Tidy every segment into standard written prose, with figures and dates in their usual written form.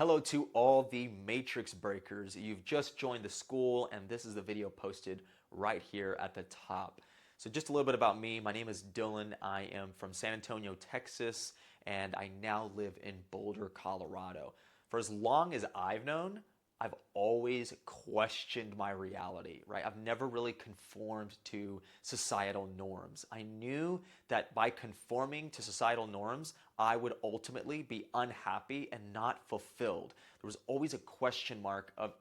Hello to all the Matrix Breakers. You've just joined the school, and this is the video posted right here at the top. So just a little bit about me. My name is Dylan. I am from San Antonio, Texas, and I now live in Boulder, Colorado. For as long as I've known, I've always questioned my reality, right? I've never really conformed to societal norms. I knew that by conforming to societal norms, I would ultimately be unhappy and not fulfilled. There was always a question mark of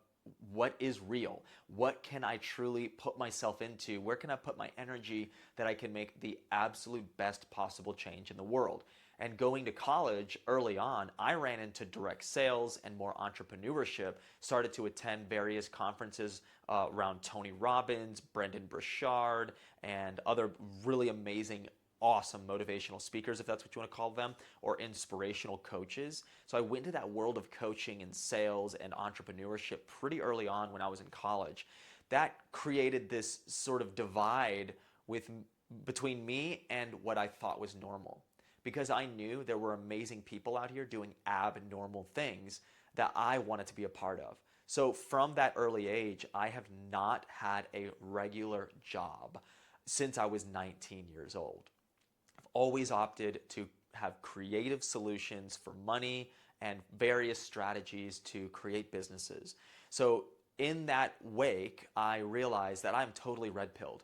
what is real? What can I truly put myself into? Where can I put my energy that I can make the absolute best possible change in the world? And going to college early on, I ran into direct sales and more entrepreneurship, started to attend various conferences around Tony Robbins, Brendan Burchard, and other really amazing, awesome motivational speakers, if that's what you want to call them, or inspirational coaches. So I went into that world of coaching and sales and entrepreneurship pretty early on when I was in college. That created this sort of divide between me and what I thought was normal, because I knew there were amazing people out here doing abnormal things that I wanted to be a part of. So from that early age, I have not had a regular job since I was 19 years old. I've always opted to have creative solutions for money and various strategies to create businesses. So in that wake, I realized that I'm totally red-pilled.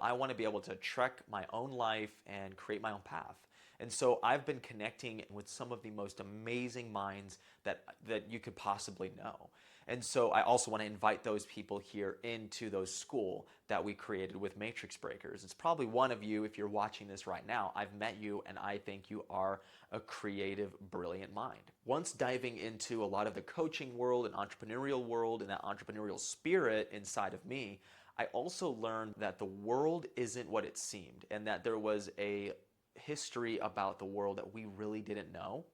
I want to be able to trek my own life and create my own path. And so I've been connecting with some of the most amazing minds that you could possibly know. And so I also want to invite those people here into those school that we created with Matrix Breakers. It's probably one of you, if you're watching this right now, I've met you and I think you are a creative, brilliant mind. Once diving into a lot of the coaching world and entrepreneurial world and that entrepreneurial spirit inside of me, I also learned that the world isn't what it seemed, and that there was a history about the world that we really didn't know,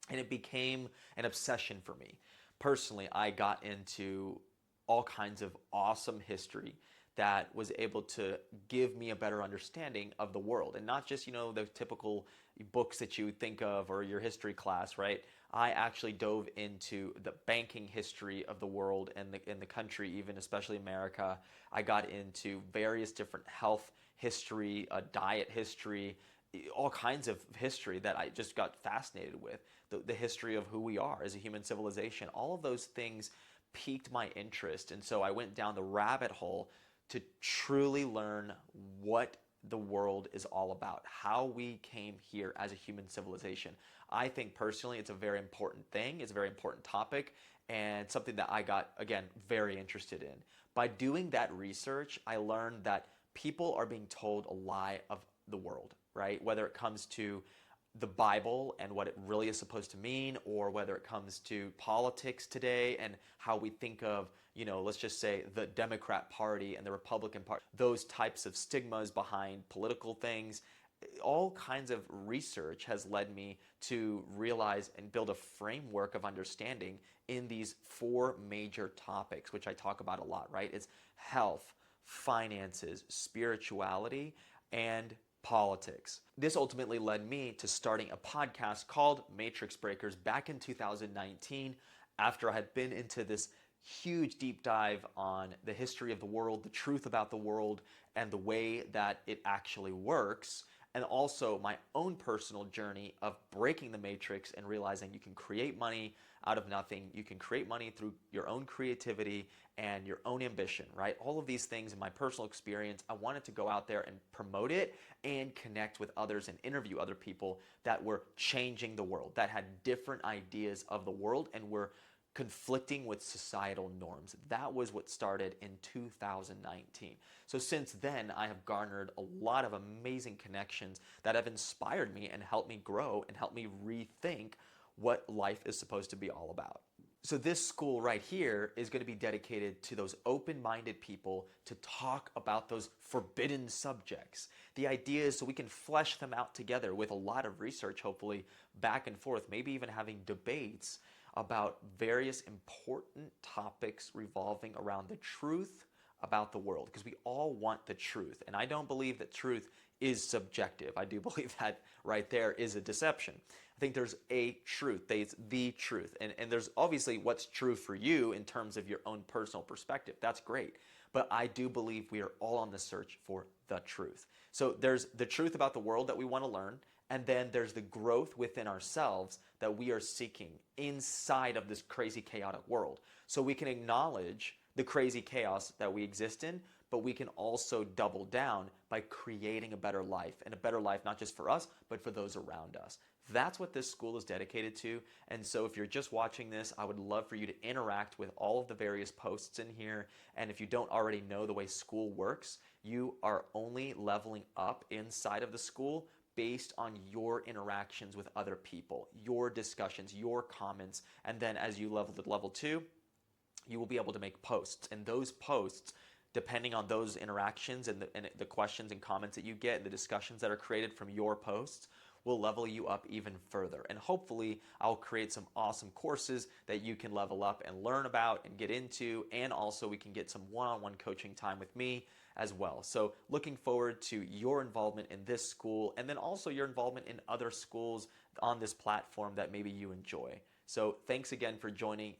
and it became an obsession for me. Personally, I got into all kinds of awesome history that was able to give me a better understanding of the world, and not just the typical books that you think of or your history class, right? I actually dove into the banking history of the world and in the country, even especially America. I got into various different health history, diet history, all kinds of history that I just got fascinated with. The history of who we are as a human civilization. All of those things piqued my interest. And so I went down the rabbit hole to truly learn what the world is all about, how we came here as a human civilization. I think personally it's a very important thing. It's a very important topic and something that I got, again, very interested in. By doing that research, I learned that people are being told a lie of the world, right? Whether it comes to the Bible and what it really is supposed to mean, or whether it comes to politics today and how we think of, let's just say the Democrat Party and the Republican Party, those types of stigmas behind political things. All kinds of research has led me to realize and build a framework of understanding in these four major topics, which I talk about a lot, right? It's health, finances, spirituality, and politics. This ultimately led me to starting a podcast called Matrix Breakers back in 2019, after I had been into this huge deep dive on the history of the world, the truth about the world, and the way that it actually works, and also my own personal journey of breaking the matrix and realizing you can create money out of nothing. You can create money through your own creativity and your own ambition, right? All of these things in my personal experience, I wanted to go out there and promote it and connect with others and interview other people that were changing the world, that had different ideas of the world and were conflicting with societal norms. That was what started in 2019. So since then, I have garnered a lot of amazing connections that have inspired me and helped me grow and helped me rethink what life is supposed to be all about. So this school right here is going to be dedicated to those open-minded people to talk about those forbidden subjects. The idea is so we can flesh them out together with a lot of research, hopefully back and forth, maybe even having debates about various important topics revolving around the truth about the world, because we all want the truth. And I don't believe that truth is subjective. I do believe that right there is a deception. I think there's a truth. There's the truth. And there's obviously what's true for you in terms of your own personal perspective. That's great. But I do believe we are all on the search for the truth. So there's the truth about the world that we want to learn, and then there's the growth within ourselves that we are seeking inside of this crazy, chaotic world. So we can acknowledge the crazy chaos that we exist in, but we can also double down by creating a better life, and a better life not just for us, but for those around us. That's what this school is dedicated to. And so if you're just watching this, I would love for you to interact with all of the various posts in here. And if you don't already know the way school works, you are only leveling up inside of the school based on your interactions with other people, your discussions, your comments. And then as you level to level 2, you will be able to make posts. And those posts, depending on those interactions and the questions and comments that you get and the discussions that are created from your posts, will level you up even further. And hopefully I'll create some awesome courses that you can level up and learn about and get into, and also we can get some one-on-one coaching time with me as well. So looking forward to your involvement in this school, and then also your involvement in other schools on this platform that maybe you enjoy. So thanks again for joining.